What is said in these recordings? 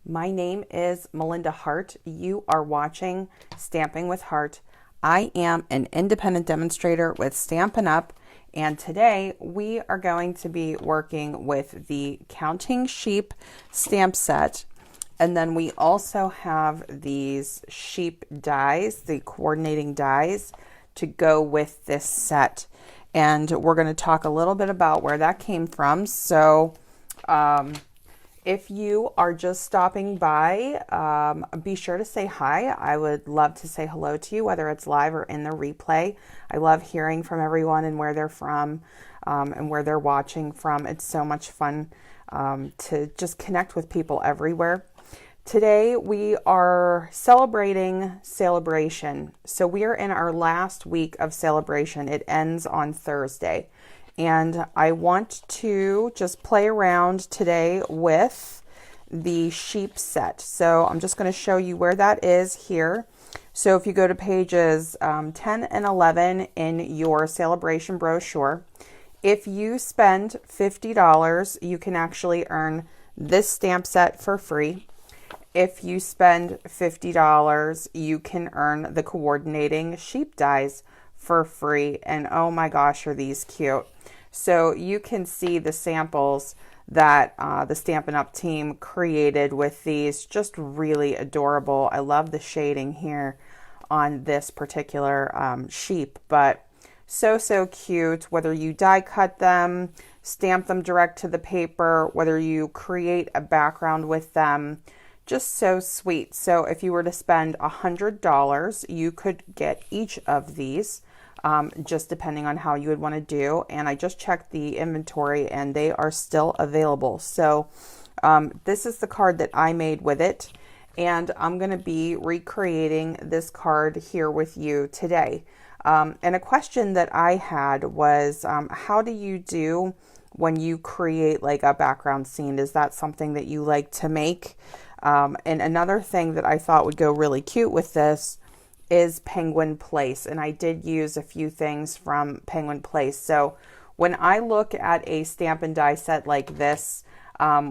My name is Melinda Hart. You are watching Stamping with Hart. I am an independent demonstrator with Stampin' Up, and today we are going to be working with the Counting Sheep stamp set. And then we also have these sheep dies, the coordinating dies, to go with this set. And we're going to talk a little bit about where that came from. So, if you are just stopping by, be sure to say hi. I would love to say hello to you, whether it's live or in the replay. I love hearing from everyone and where they're from and where they're watching from. It's so much fun to just connect with people everywhere. Today we are celebrating Saleabration. So we are in our last week of Saleabration. It ends on Thursday. And I want to just play around today with the sheep set. So I'm just going to show you where that is here. So if you go to pages 10 and 11 in your Saleabration brochure, if you spend $50, you can actually earn this stamp set for free. If you spend $50, you can earn the coordinating sheep dies for free. And oh my gosh, are these cute. So you can see the samples that the Stampin' Up team created with these, just really adorable. I love the shading here on this particular sheep, but so cute. Whether you die cut them, stamp them direct to the paper, whether you create a background with them, just so sweet. So if you were to spend $100, you could get each of these. Just depending on how you would want to do. And I just checked the inventory and they are still available. So this is the card that I made with it. And I'm going to be recreating this card here with you today. And a question that I had was, how do you do when you create like a background scene? Is that something that you like to make? And another thing that I thought would go really cute with this is Penguin Place, and I did use a few things from Penguin Place. So when I look at a stamp and die set like this,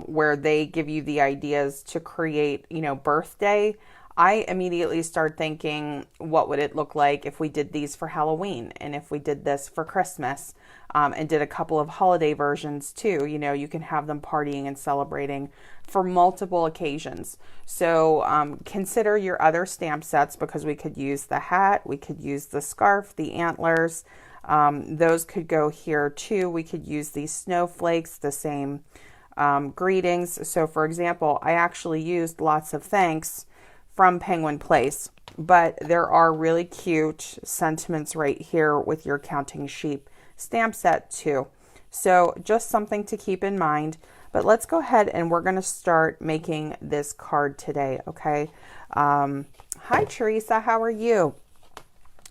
where they give you the ideas to create, birthday, I immediately start thinking, what would it look like if we did these for Halloween, and if we did this for Christmas, and did a couple of holiday versions too. You can have them partying and celebrating for multiple occasions. So consider your other stamp sets, because we could use the hat, we could use the scarf, the antlers. Those could go here too. We could use these snowflakes, the same greetings. So for example, I actually used lots of thanks from Penguin Place, but there are really cute sentiments right here with your Counting Sheep stamp set too. So just something to keep in mind. But let's go ahead and we're going to start making this card today, okay? Hi, Teresa. How are you?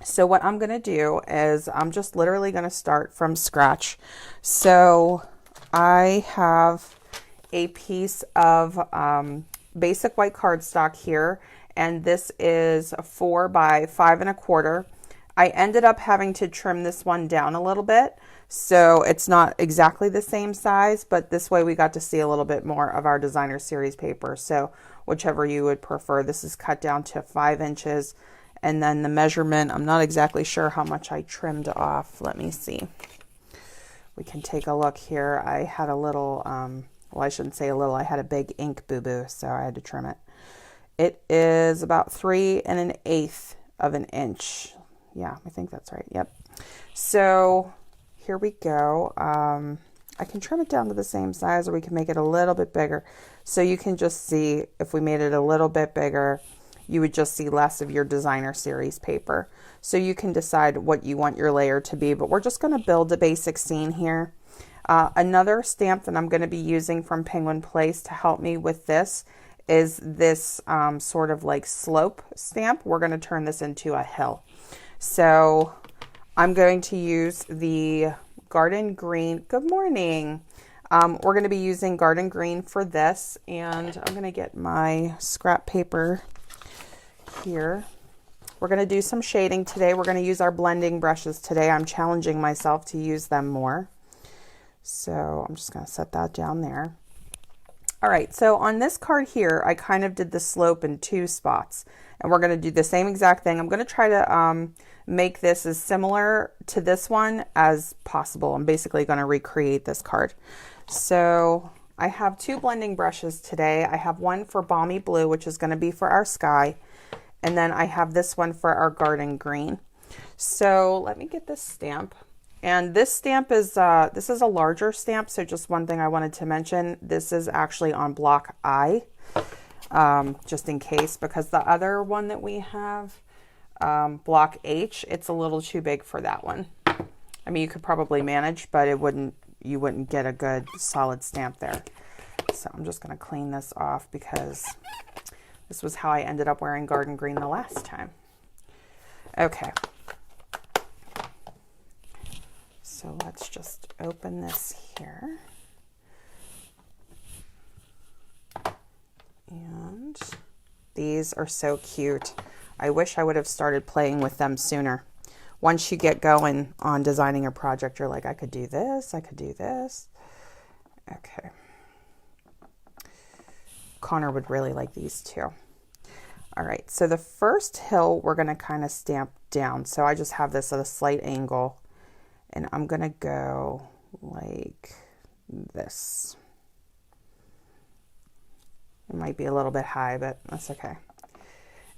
So what I'm going to do is I'm just literally going to start from scratch. So I have a piece of basic white cardstock here, and this is 4 by 5 1/4. I ended up having to trim this one down a little bit, so it's not exactly the same size, but this way we got to see a little bit more of our designer series paper. So whichever you would prefer. This is cut down to 5 inches, and then the measurement, I'm not exactly sure how much I trimmed off. Let me see. We can take a look here. I had a little, well, I shouldn't say a little, I had a big ink boo-boo, so I had to trim it. It is about 3 1/8 of an inch. Yeah, I think that's right. Yep. So here we go. I can trim it down to the same size, or we can make it a little bit bigger. So you can just see, if we made it a little bit bigger, you would just see less of your designer series paper. So you can decide what you want your layer to be, but we're just going to build a basic scene here. Another stamp that I'm going to be using from Penguin Place to help me with this is this sort of like slope stamp. We're going to turn this into a hill. So I'm going to use the Garden Green. Good morning. We're going to be using Garden Green for this, and I'm going to get my scrap paper here. We're going to do some shading today. We're going to use our blending brushes today. I'm challenging myself to use them more. So I'm just going to set that down there. All right, so on this card here, I kind of did the slope in 2 spots, and we're going to do the same exact thing. I'm going to try to make this as similar to this one as possible. I'm basically going to recreate this card. So I have 2 blending brushes today. I have one for Balmy Blue, which is going to be for our sky, and then I have this one for our garden green. So let me get this stamp. And this stamp is, this is a larger stamp, so just one thing I wanted to mention, this is actually on block I, just in case, because the other one that we have, block H, it's a little too big for that one. I mean, you could probably manage, but you wouldn't get a good solid stamp there. So I'm just going to clean this off because this was how I ended up wearing garden green the last time. Okay. So let's just open this here. And these are so cute. I wish I would have started playing with them sooner. Once you get going on designing a project, you're like, I could do this, I could do this. Okay. Connor would really like these too. All right, so the first hill we're going to kind of stamp down. So I just have this at a slight angle. And I'm going to go like this. It might be a little bit high, but that's okay.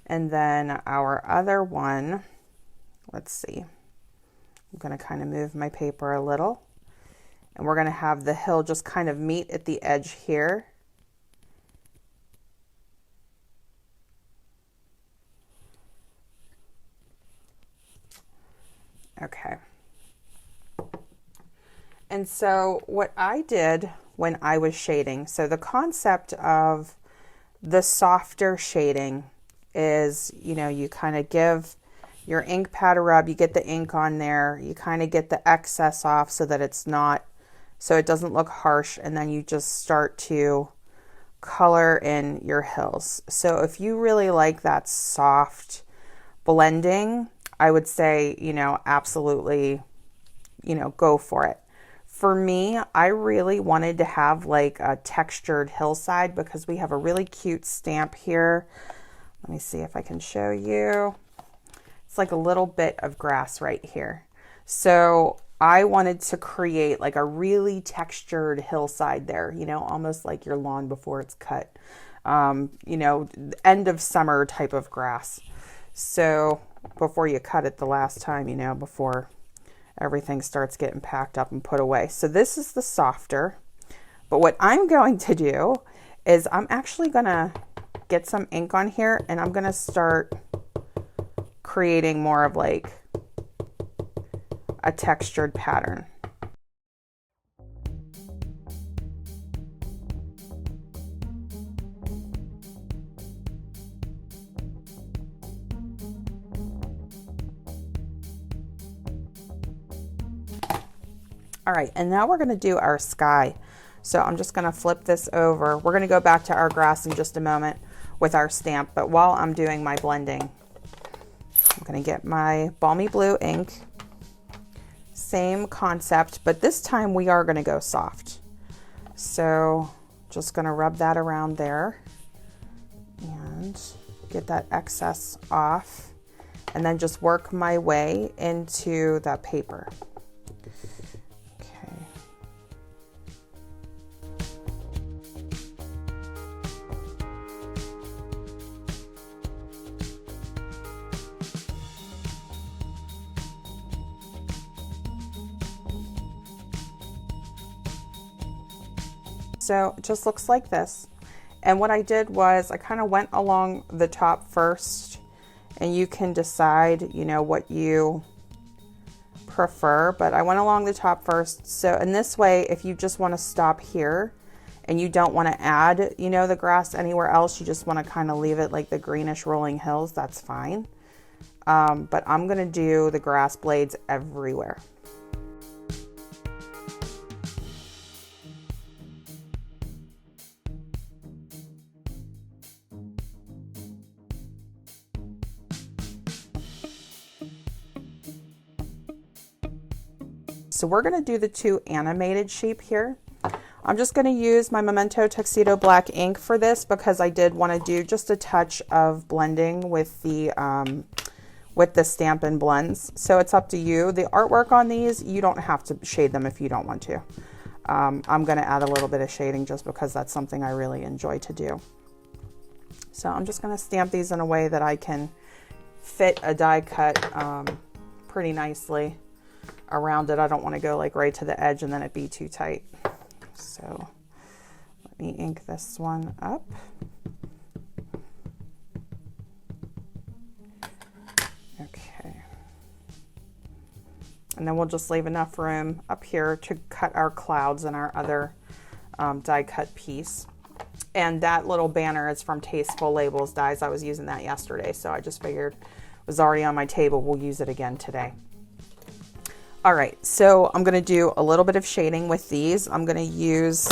And then our other one, let's see. I'm going to kind of move my paper a little. And we're going to have the hill just kind of meet at the edge here. Okay. And so what I did when I was shading, so the concept of the softer shading is, you know, you kind of give your ink pad a rub, you get the ink on there, you kind of get the excess off so that it's not, so it doesn't look harsh, and then you just start to color in your hills. So if you really like that soft blending, I would say, you know, absolutely, you know, go for it. For me, I really wanted to have like a textured hillside because we have a really cute stamp here. Let me see if I can show you. It's like a little bit of grass right here. So I wanted to create like a really textured hillside there, you know, almost like your lawn before it's cut, you know, end of summer type of grass. So before you cut it the last time, you know, before everything starts getting packed up and put away. So this is the softer, but what I'm going to do is I'm actually going to get some ink on here and I'm going to start creating more of like a textured pattern. All right, and now we're going to do our sky. So I'm just going to flip this over. We're going to go back to our grass in just a moment with our stamp, but while I'm doing my blending, I'm going to get my Balmy Blue ink. Same concept, but this time we are going to go soft. So just going to rub that around there and get that excess off, and then just work my way into that paper. So it just looks like this. And what I did was I kind of went along the top first, and you can decide, you know, what you prefer, but I went along the top first. So in this way, if you just want to stop here and you don't want to add, you know, the grass anywhere else, you just want to kind of leave it like the greenish rolling hills, that's fine. But I'm going to do the grass blades everywhere. So we're going to do the 2 animated sheep here. I'm just going to use my Memento Tuxedo Black ink for this because I did want to do just a touch of blending with the Stampin' blends. So it's up to you. The artwork on these, you don't have to shade them if you don't want to. I'm going to add a little bit of shading just because that's something I really enjoy to do. So I'm just going to stamp these in a way that I can fit a die cut pretty nicely around it. I don't want to go like right to the edge and then it be too tight. So let me ink this one up. Okay. And then we'll just leave enough room up here to cut our clouds and our other die cut piece. And that little banner is from Tasteful Labels dies. I was using that yesterday, so I just figured it was already on my table. We'll use it again today. All right, so I'm going to do a little bit of shading with these. I'm going to use,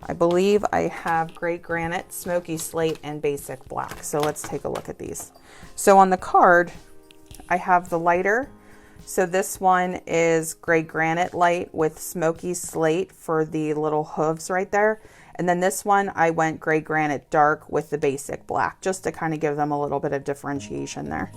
I believe I have Gray Granite, Smoky Slate, and Basic Black. So let's take a look at these. So on the card, I have the lighter. So this one is Gray Granite Light with Smoky Slate for the little hooves right there. And then this one, I went Gray Granite Dark with the Basic Black, just to kind of give them a little bit of differentiation there.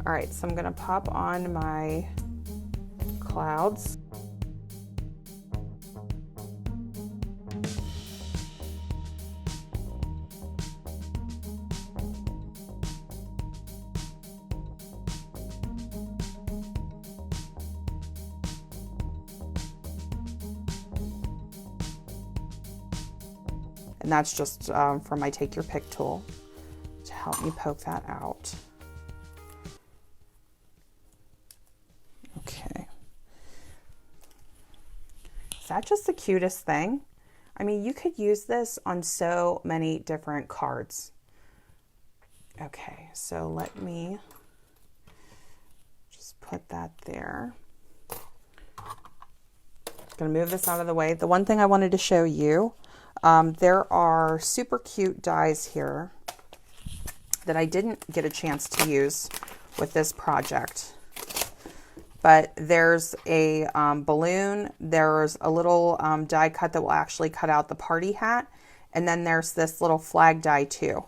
All right, so I'm gonna pop on my clouds. And that's just from my Take Your Pick tool to help me poke that out. Okay. Is that just the cutest thing? I mean, you could use this on so many different cards. Okay, so let me just put that there. I'm gonna move this out of the way. The one thing I wanted to show you, there are super cute dies here that I didn't get a chance to use with this project. But there's a balloon, there's a little die cut that will actually cut out the party hat, and then there's this little flag die too.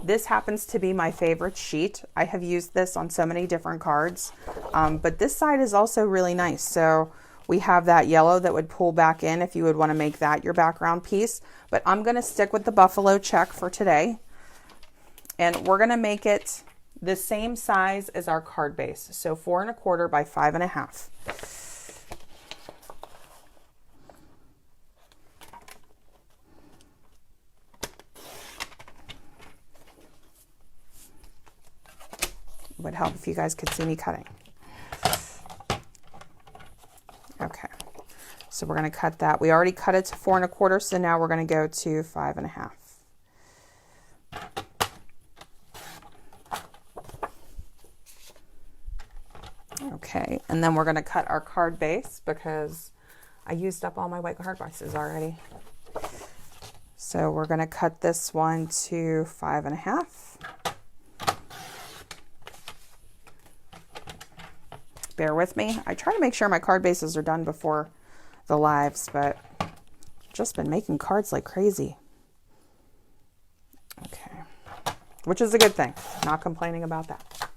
This happens to be my favorite sheet. I have used this on so many different cards, but this side is also really nice. So we have that yellow that would pull back in if you would want to make that your background piece. But I'm going to stick with the buffalo check for today, and we're going to make it the same size as our card base. So 4 1/4 by 5 1/2. Would help if you guys could see me cutting. Okay, so we're going to cut that. We already cut it to 4 1/4, so now we're going to go to 5 1/2. Okay, and then we're going to cut our card base because I used up all my white card bases already. So we're going to cut this one to 5 1/2. Bear with me. I try to make sure my card bases are done before the lives, but I've just been making cards like crazy. Okay, which is a good thing. Not complaining about that.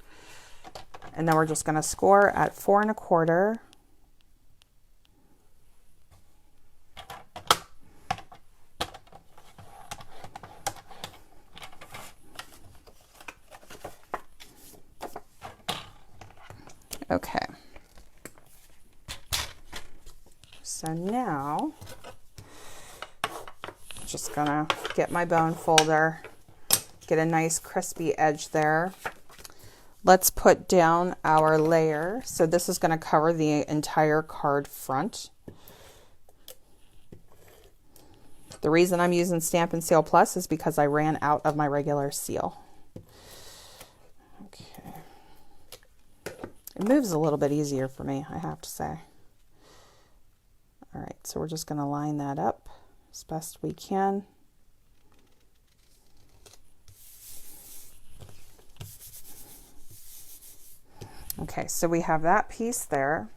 And then we're just going to score at 4 1/4. Okay. So now, just gonna get my bone folder, get a nice crispy edge there. Let's put down our layer. So this is going to cover the entire card front. The reason I'm using Stampin' Seal Plus is because I ran out of my regular seal. Okay. It moves a little bit easier for me, I have to say. All right, so we're just going to line that up as best we can. Okay, so we have that piece there.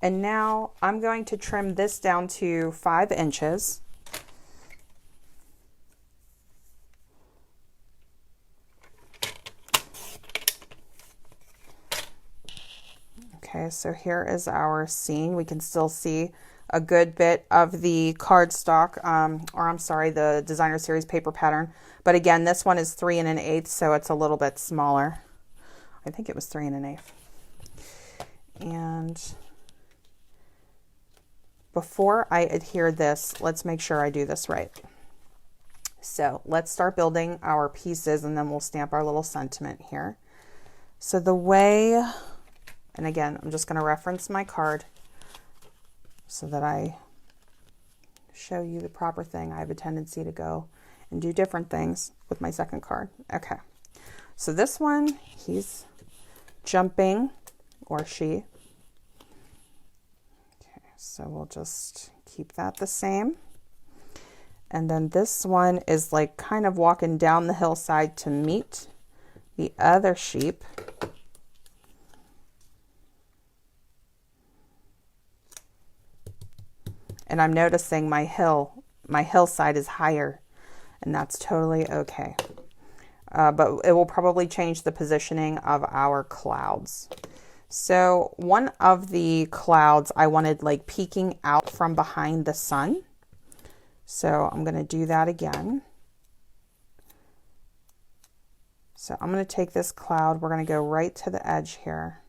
And now I'm going to trim this down to 5 inches. Okay, so here is our scene. We can still see a good bit of the cardstock, or I'm sorry, the Designer Series paper pattern. But again, this one is 3 1/8, so it's a little bit smaller. I think it was 3 1/8. And before I adhere this, let's make sure I do this right. So let's start building our pieces, and then we'll stamp our little sentiment here. So the way, and again, I'm just going to reference my card so that I show you the proper thing. I have a tendency to go and do different things with my second card. Okay, so this one, he's jumping, or she. Okay, so we'll just keep that the same. And then this one is like kind of walking down the hillside to meet the other sheep. And I'm noticing my hillside is higher, and that's totally okay. But it will probably change the positioning of our clouds. So one of the clouds I wanted like peeking out from behind the sun. So I'm going to do that again. So I'm going to take this cloud. We're going to go right to the edge here.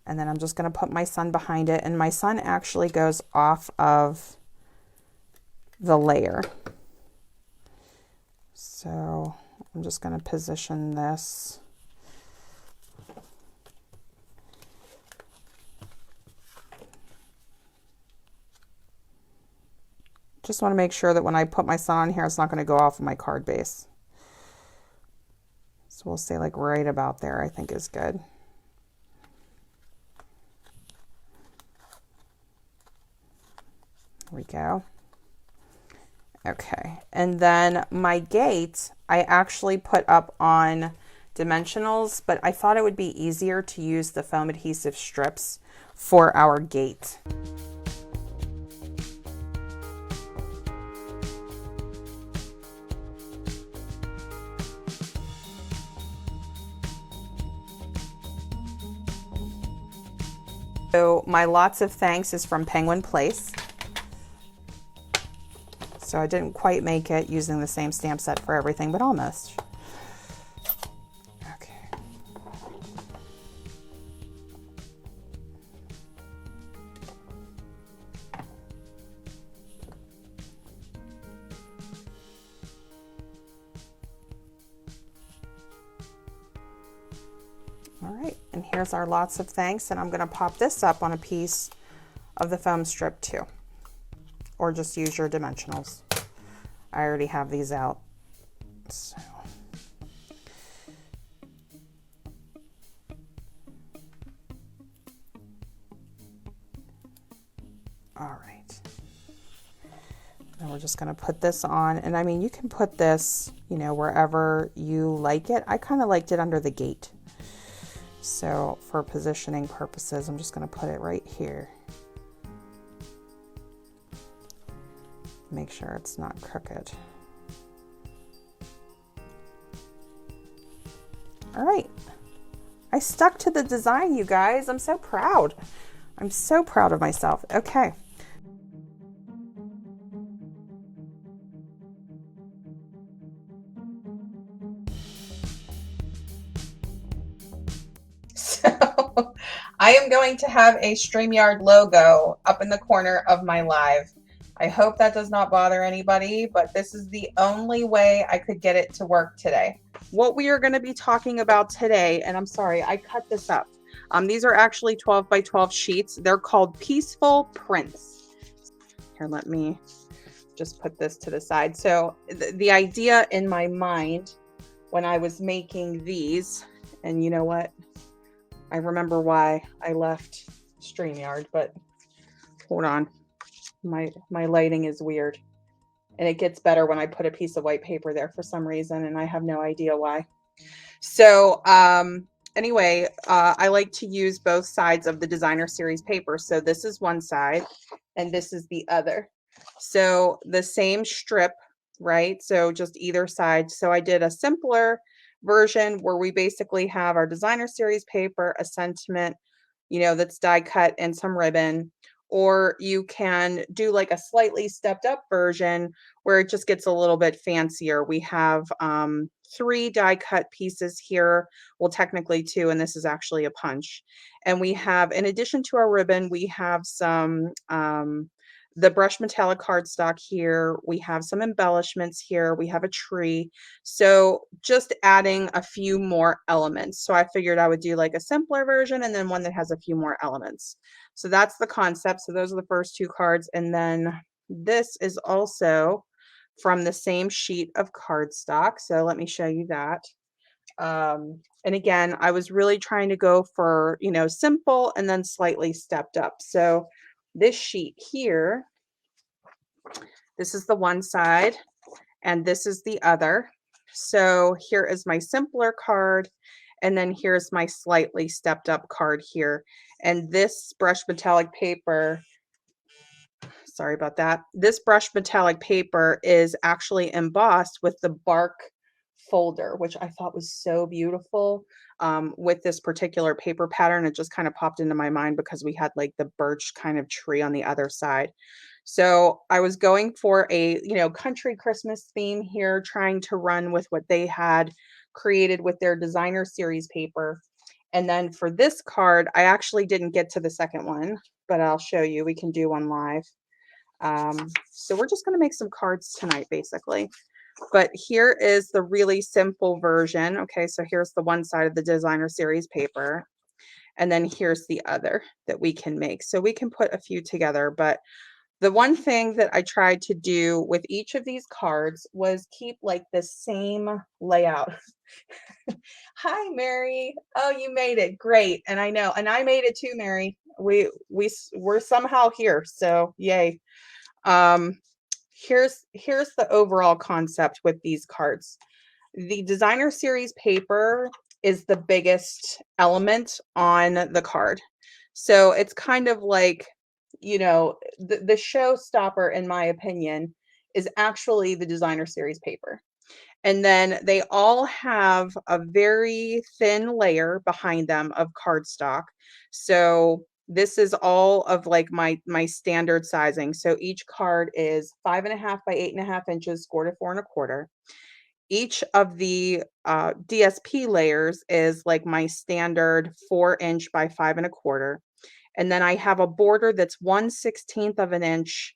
And then I'm just going to put my sun behind it. And my sun actually goes off of the layer. So I'm just going to position this. Just want to make sure that when I put my sun on here, it's not going to go off of my card base. So we'll say like right about there, I think is good. There we go. Okay, and then my gate, I actually put up on dimensionals, but I thought it would be easier to use the foam adhesive strips for our gate. So my lots of thanks is from Penguin Place. So I didn't quite make it using the same stamp set for everything, but almost. Okay. All right, and here's our lots of thanks, and I'm going to pop this up on a piece of the foam strip too. Or just use your dimensionals. I already have these out. So. All right. Now we're just going to put this on. And I mean, you can put this, you know, wherever you like it. I kind of liked it under the gate. So for positioning purposes, I'm just going to put it right here. Make sure it's not crooked. All right, I stuck to the design, you guys. I'm so proud. I'm so proud of myself. Okay. So I am going to have a StreamYard logo up in the corner of my live. I hope that does not bother anybody, but this is the only way I could get it to work today. What we are going to be talking about today, and I'm sorry, I cut this up. These are actually 12 by 12 sheets. They're called Peaceful Prints. Here, let me just put this to the side. So the idea in my mind when I was making these, and you know what? I remember why I left StreamYard, but hold on. My lighting is weird. And it gets better when I put a piece of white paper there for some reason, and I have no idea why. So anyway, I like to use both sides of the designer series paper. So this is one side and this is the other. So the same strip, right? So just either side. So I did a simpler version where we basically have our designer series paper, a sentiment, you know, that's die cut, and some ribbon. Or you can do like a slightly stepped up version where it just gets a little bit fancier. We have 3 die cut pieces here. Well, technically 2, and this is actually a punch. And we have, in addition to our ribbon, we have some the brushed metallic cardstock here. We have some embellishments here. We have a tree. So just adding a few more elements. So I figured I would do like a simpler version and then one that has a few more elements. So that's the concept. So those are the first 2 cards. And then this is also from the same sheet of cardstock. So let me show you that. And again, I was really trying to go for, you know, simple and then slightly stepped up. So this sheet here, this is the one side and this is the other. So here is my simpler card, and then here's my slightly stepped up card here. And this brushed metallic paper, sorry about that. This brushed metallic paper is actually embossed with the bark folder, which I thought was so beautiful with this particular paper pattern. It just kind of popped into my mind because we had like the birch kind of tree on the other side. So I was going for a, you know, country Christmas theme here, trying to run with what they had created with their designer series paper. And then for this card, I actually didn't get to the second one, but I'll show you. We can do one live. So we're just going to make some cards tonight, basically. But here is the really simple version. Okay, so here's the one side of the designer series paper. And then here's the other that we can make. So we can put a few together. But the one thing that I tried to do with each of these cards was keep like the same layout. Hi, Mary. Oh, you made it. Great. And I know. And I made it too, Mary. We're somehow here. So yay. Here's the overall concept with these cards. The designer series paper is the biggest element on the card. So it's kind of like, you know, the showstopper, in my opinion, is actually the designer series paper. And then they all have a very thin layer behind them of cardstock. So this is all of like my standard sizing. So each card is 5.5 by 8.5 inches, scored at 4 1/4. Each of the DSP layers is like my standard 4-inch by 5 1/4. And then I have a border that's 1/16 of an inch,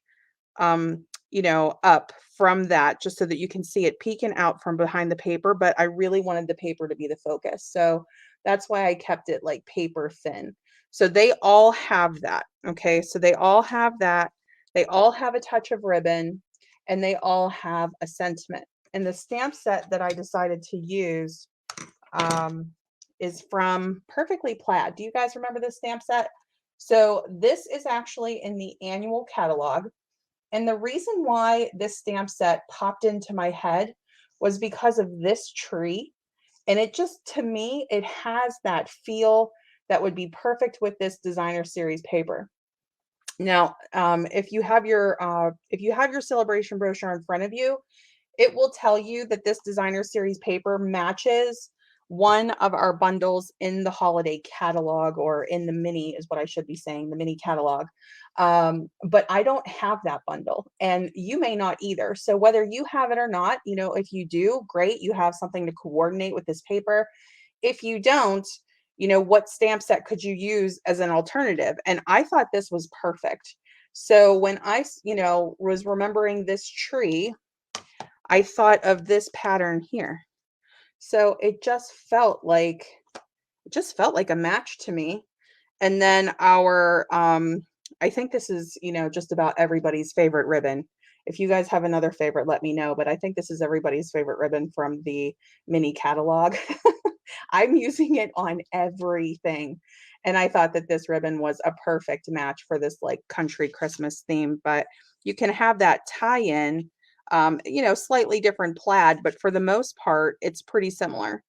you know, up from that, just so that you can see it peeking out from behind the paper. But I really wanted the paper to be the focus. So that's why I kept it like paper thin. So they all have that. Okay. So they all have that. They all have a touch of ribbon, and they all have a sentiment. And the stamp set that I decided to use is from Perfectly Plaid. Do you guys remember this stamp set? So this is actually in the annual catalog. And the reason why this stamp set popped into my head was because of this tree. And it just, to me, it has that feel that would be perfect with this designer series paper. Now, if you have your Saleabration brochure in front of you, it will tell you that this designer series paper matches one of our bundles in the holiday catalog, or in the mini is what I should be saying, the mini catalog. But I don't have that bundle, and you may not either. So whether you have it or not, you know, if you do, great, you have something to coordinate with this paper. If you don't, you know, what stamp set could you use as an alternative? And I thought this was perfect. So when I, you know, was remembering this tree, I thought of this pattern here. So it just felt like a match to me. And then our I think this is, you know, just about everybody's favorite ribbon. If you guys have another favorite, let me know, but I think this is everybody's favorite ribbon from the mini catalog. I'm using it on everything. And I thought that this ribbon was a perfect match for this like country Christmas theme, but you can have that tie-in, you know, slightly different plaid, but for the most part, it's pretty similar.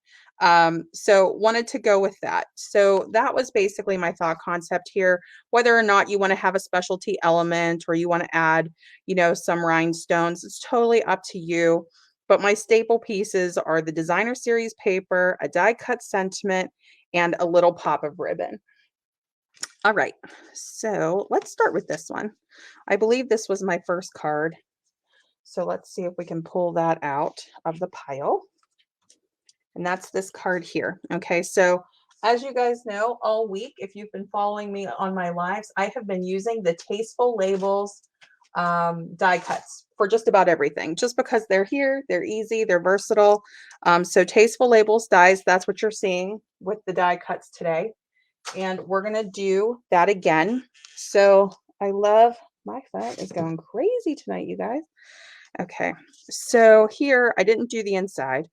So wanted to go with that. So that was basically my thought concept here. Whether or not you want to have a specialty element or you want to add, you know, some rhinestones, it's totally up to you. But my staple pieces are the designer series paper, a die cut sentiment, and a little pop of ribbon. All right, so let's start with this one. I believe this was my first card. So let's see if we can pull that out of the pile. And that's this card here. Okay, so as you guys know, all week, if you've been following me on my lives, I have been using the Tasteful Labels die cuts for just about everything, just because they're here, they're easy, they're versatile. So Tasteful Labels dies, that's what you're seeing with the die cuts today. And we're going to do that again. So I love, my phone is going crazy tonight, you guys. Okay, so here I didn't do the inside,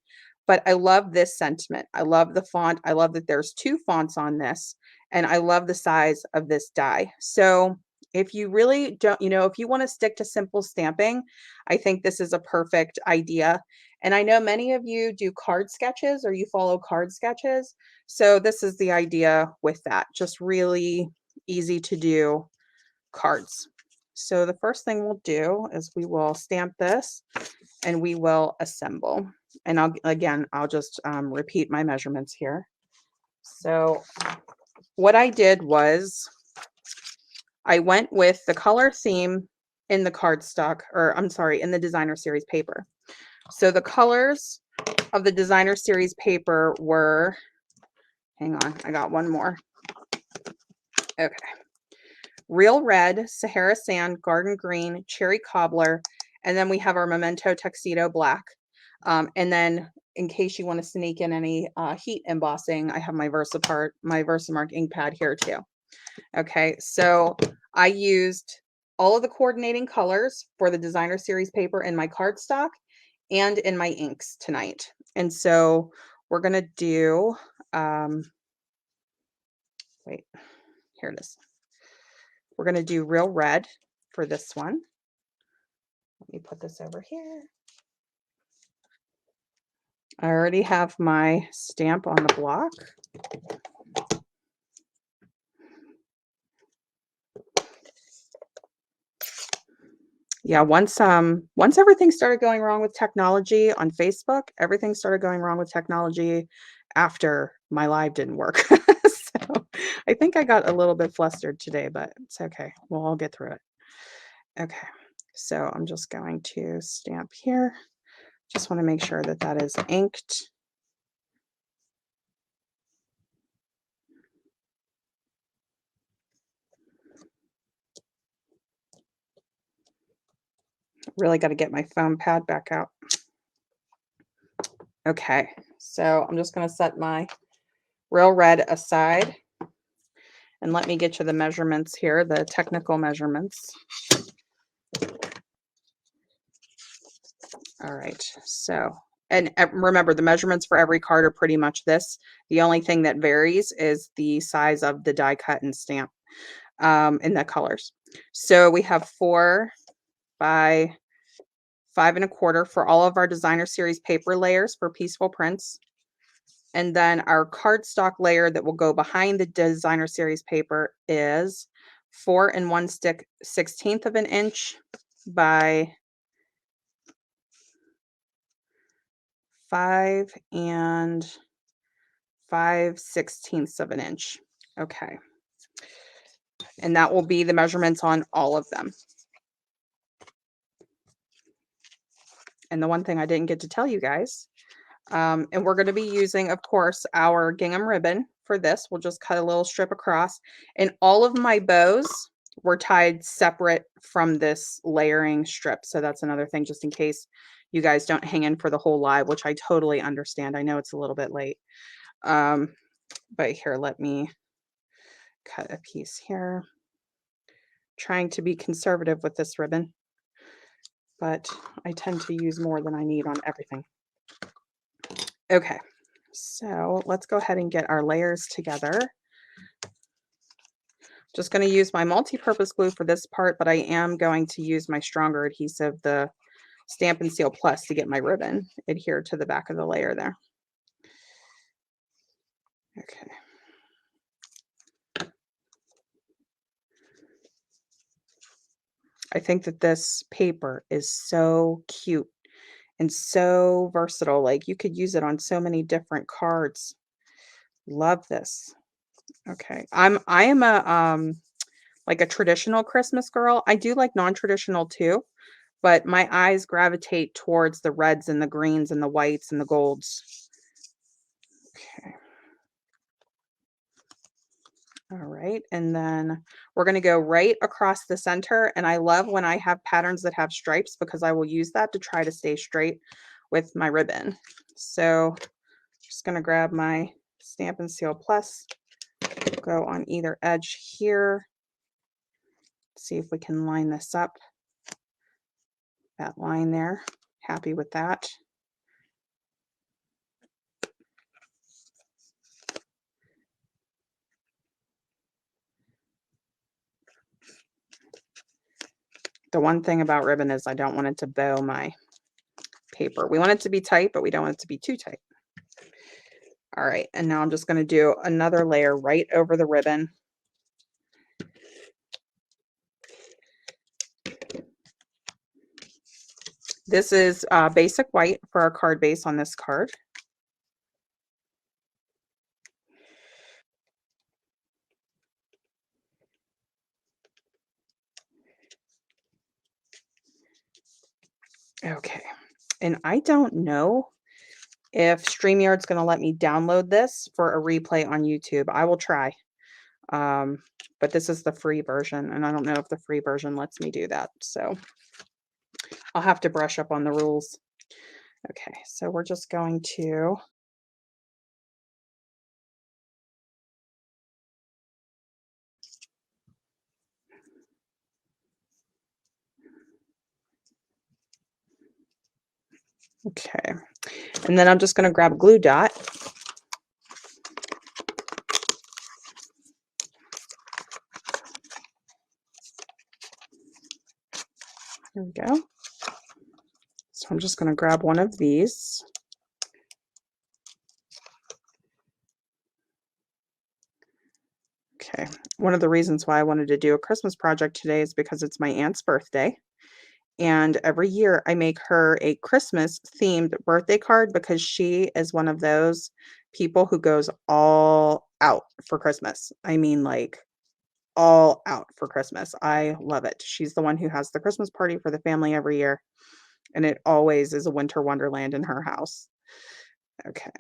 but I love this sentiment. I love the font. I love that there's two fonts on this, and I love the size of this die. So if you really don't, you know, if you want to stick to simple stamping, I think this is a perfect idea. And I know many of you do card sketches or you follow card sketches. So this is the idea with that. Just really easy to do cards. So the first thing we'll do is we will stamp this and we will assemble. And I'll just repeat my measurements here. So what I did was I went with the color theme in the cardstock, or I'm sorry, in the designer series paper. So the colors of the designer series paper were, hang on, I got one more. Okay. Real Red, Sahara Sand, Garden Green, Cherry Cobbler, and then we have our Memento Tuxedo Black. And then in case you want to sneak in any heat embossing, I have my Versamark ink pad here too. Okay, so I used all of the coordinating colors for the designer series paper in my cardstock and in my inks tonight. And so we're going to do, wait, here it is. We're going to do Real Red for this one. Let me put this over here. I already have my stamp on the block. Yeah, once everything started going wrong with technology on Facebook, everything started going wrong with technology after my live didn't work. So I think I got a little bit flustered today, but it's okay. We'll all get through it. Okay, so I'm just going to stamp here. Just want to make sure that that is inked. Really got to get my foam pad back out. Okay, so I'm just going to set my Real Red aside and let me get you the measurements here, the technical measurements. All right, so, and remember the measurements for every card are pretty much this. The only thing that varies is the size of the die cut and stamp in the colors. So we have 4 by 5 1/4 for all of our designer series paper layers for Peaceful Prints. And then our cardstock layer that will go behind the designer series paper is 4 1/16 of an inch by 5 5/16 of an inch. Okay. And that will be the measurements on all of them. And the one thing I didn't get to tell you guys, and we're going to be using, of course, our gingham ribbon for this. We'll just cut a little strip across. And all of my bows were tied separate from this layering strip. So that's another thing, just in case you guys don't hang in for the whole live, which I totally understand. I know it's a little bit late. But here, let me cut a piece here. trying to be conservative with this ribbon, but I tend to use more than I need on everything. Okay, so let's go ahead and get our layers together. Just going to use my multi-purpose glue for this part, but I am going to use my stronger adhesive, the Stampin' Seal Plus, to get my ribbon adhered to the back of the layer there. Okay. I think that this paper is so cute and so versatile. Like, you could use it on so many different cards. Love this. Okay. I am a like a traditional Christmas girl. I do like non-traditional too, but my eyes gravitate towards the reds and the greens and the whites and the golds. Okay. All right, and then we're going to go right across the center, and I love when I have patterns that have stripes because I will use that to try to stay straight with my ribbon. So just going to grab my Stampin' Seal Plus, go on either edge here, see if we can line this up. That line there, happy with that. The one thing about ribbon is I don't want it to bow my paper. We want it to be tight, but we don't want it to be too tight. All right, and now I'm just going to do another layer right over the ribbon. This is basic white for our card base on this card. Okay, and I don't know if StreamYard's going to let me download this for a replay on YouTube. I will try. But this is the free version, and I don't know if the free version lets me do that. So I'll have to brush up on the rules. Okay, so we're just going to okay, and then I'm just going to grab a glue dot. Here we go. So I'm just going to grab one of these. Okay, one of the reasons why I wanted to do a Christmas project today is because it's my aunt's birthday. And every year I make her a Christmas themed birthday card because she is one of those people who goes all out for Christmas. I mean, like all out for Christmas. I love it. She's the one who has the Christmas party for the family every year. And it always is a winter wonderland in her house. Okay.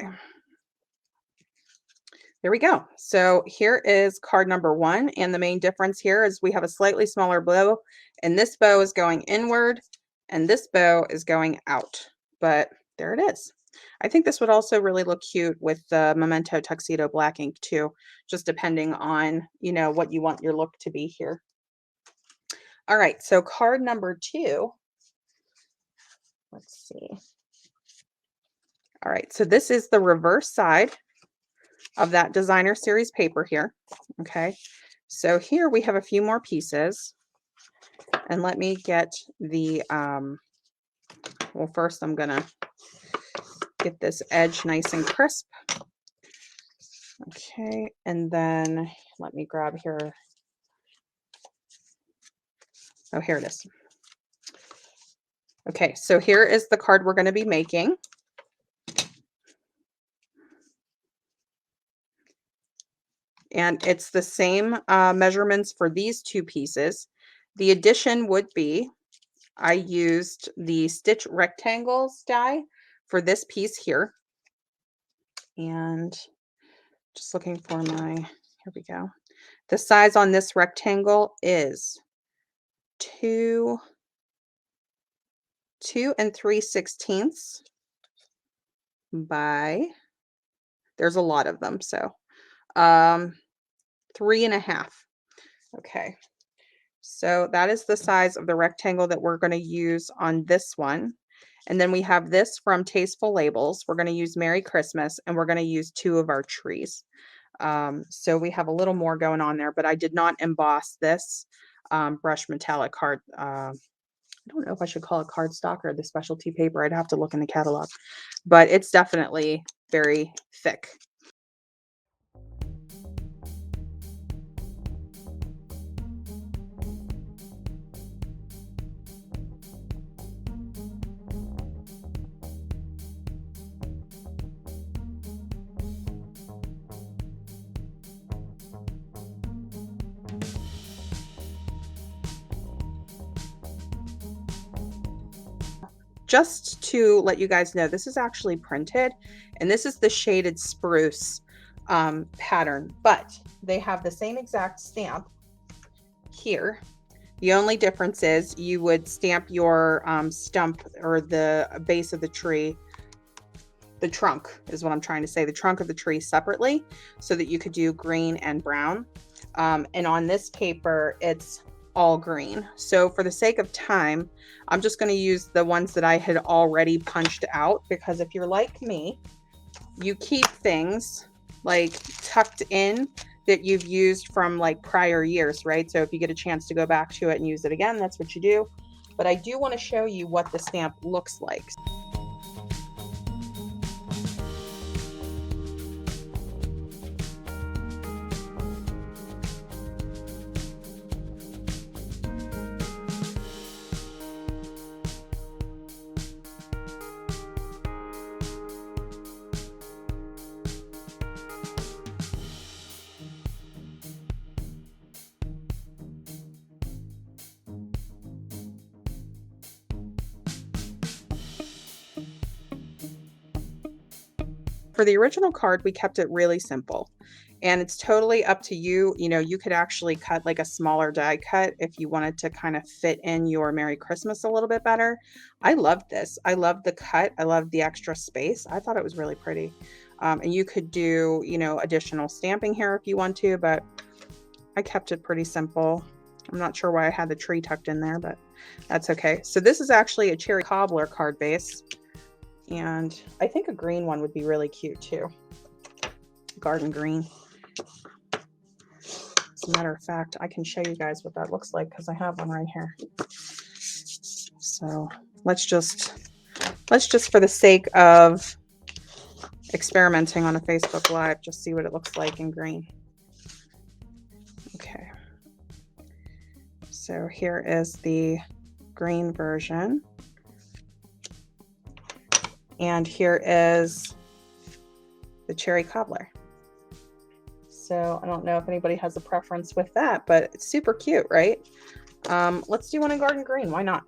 There we go. So here is card number 1. And the main difference here is we have a slightly smaller bow, and this bow is going inward and this bow is going out. But there it is. I think this would also really look cute with the Memento Tuxedo black ink too, just depending on, you know, what you want your look to be here. All right, so card number 2. Let's see. All right, so this is the reverse side of that designer series paper here. Okay, so here we have a few more pieces, and let me get the well, first I'm gonna get this edge nice and crisp. Okay, and then let me grab here. Oh, here it is. Okay, so here is the card we're going to be making. And it's the same measurements for these two pieces. The addition would be, I used the stitch rectangles die for this piece here. And just looking for my, here we go. The size on this rectangle is 2 3/16 by, there's a lot of them, so 3 1/2. Okay, So that is the size of the rectangle that we're going to use on this one. And then we have this from Tasteful Labels. We're going to use Merry Christmas, and we're going to use 2 of our trees. So we have a little more going on there, but I did not emboss this brushed metallic card. I don't know if I should call it cardstock or the specialty paper. I'd have to look in the catalog, but it's definitely very thick. Just to let you guys know, this is actually printed, and this is the shaded spruce pattern, but they have the same exact stamp here. The only difference is you would stamp your stump or the base of the tree, the trunk is what I'm trying to say, the trunk of the tree separately, so that you could do green and brown. And on this paper, it's all green. So for the sake of time, I'm just going to use the ones that I had already punched out, because if you're like me, you keep things like tucked in that you've used from like prior years, right? So if you get a chance to go back to it and use it again, that's what you do. But I do want to show you what the stamp looks like. For the original card, we kept it really simple, and it's totally up to you. You know, you could actually cut like a smaller die cut if you wanted to kind of fit in your Merry Christmas a little bit better. I loved this. I loved the cut. I loved the extra space. I thought it was really pretty. And you could do, you know, additional stamping here if you want to, but I kept it pretty simple. I'm not sure why I had the tree tucked in there, but that's okay. So this is actually a cherry cobbler card base. And I think a green one would be really cute too. Garden green. As a matter of fact, I can show you guys what that looks like because I have one right here. So let's just for the sake of experimenting on a Facebook Live, just see what it looks like in green. Okay. So here is the green version. And here is the cherry cobbler. So I don't know if anybody has a preference with that, but it's super cute, right? Let's do one in garden green. Why not?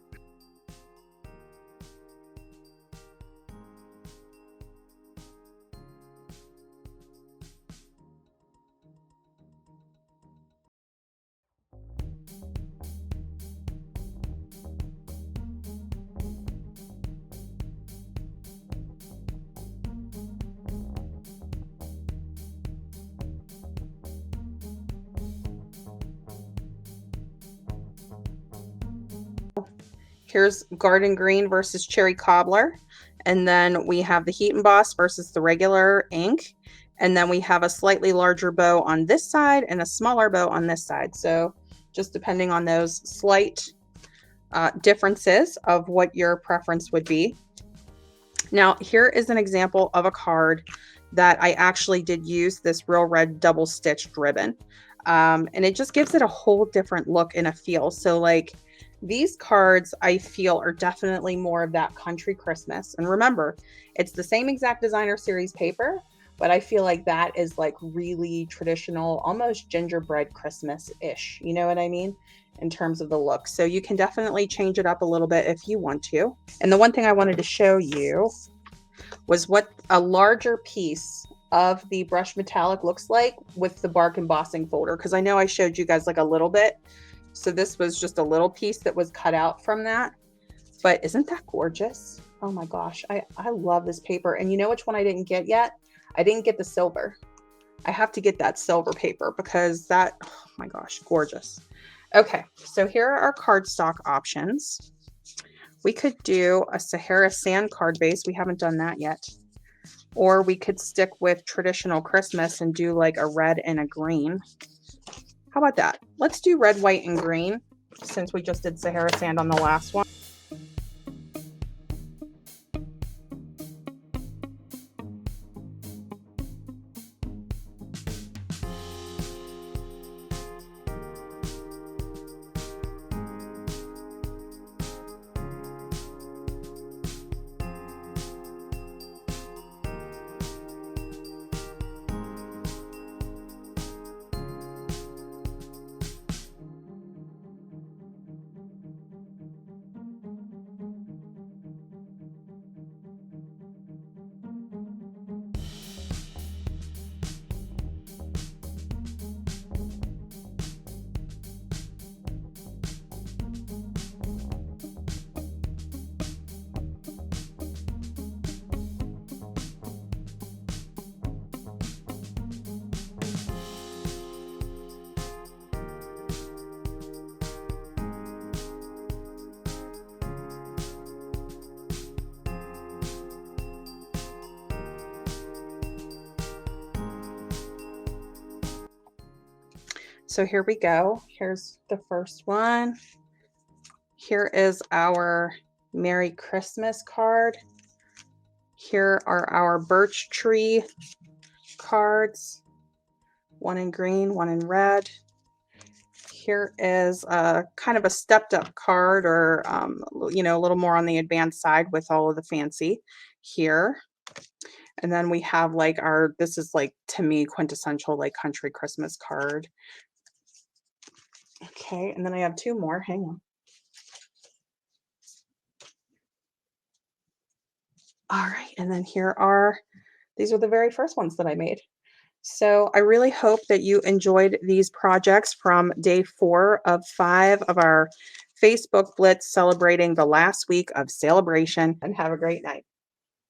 Here's garden green versus cherry cobbler. And then we have the heat emboss versus the regular ink. And then we have a slightly larger bow on this side and a smaller bow on this side. So just depending on those slight differences of what your preference would be. Now, here is an example of a card that I actually did use this real red double stitched ribbon. And it just gives it a whole different look and a feel. So like, these cards, I feel, are definitely more of that country Christmas. And remember, it's the same exact designer series paper, but I feel like that is like really traditional, almost gingerbread Christmas-ish. You know what I mean? In terms of the look. So you can definitely change it up a little bit if you want to. And the one thing I wanted to show you was what a larger piece of the brushed metallic looks like with the bark embossing folder. Because I know I showed you guys like a little bit. So this was just a little piece that was cut out from that, but isn't that gorgeous? Oh my gosh, I love this paper. And you know which one I didn't get yet? I didn't get the silver. I have to get that silver paper because that, oh my gosh, gorgeous. Okay, so here are our cardstock options. We could do a Sahara sand card base. We haven't done that yet. Or we could stick with traditional Christmas and do like a red and a green. How about that? Let's do red, white, and green since we just did Sahara sand on the last one. So here we go. Here's the first one. Here is our Merry Christmas card. Here are our birch tree cards. One in green, one in red. Here is a kind of a stepped up card, or you know, a little more on the advanced side with all of the fancy here. And then we have like our, this is like to me quintessential like country Christmas card. Okay, and then I have two more. Hang on. All right, and then here are, these are the very first ones that I made. So I really hope that you enjoyed these projects from day 4 of 5 of our Facebook Blitz celebrating the last week of Saleabration, and have a great night.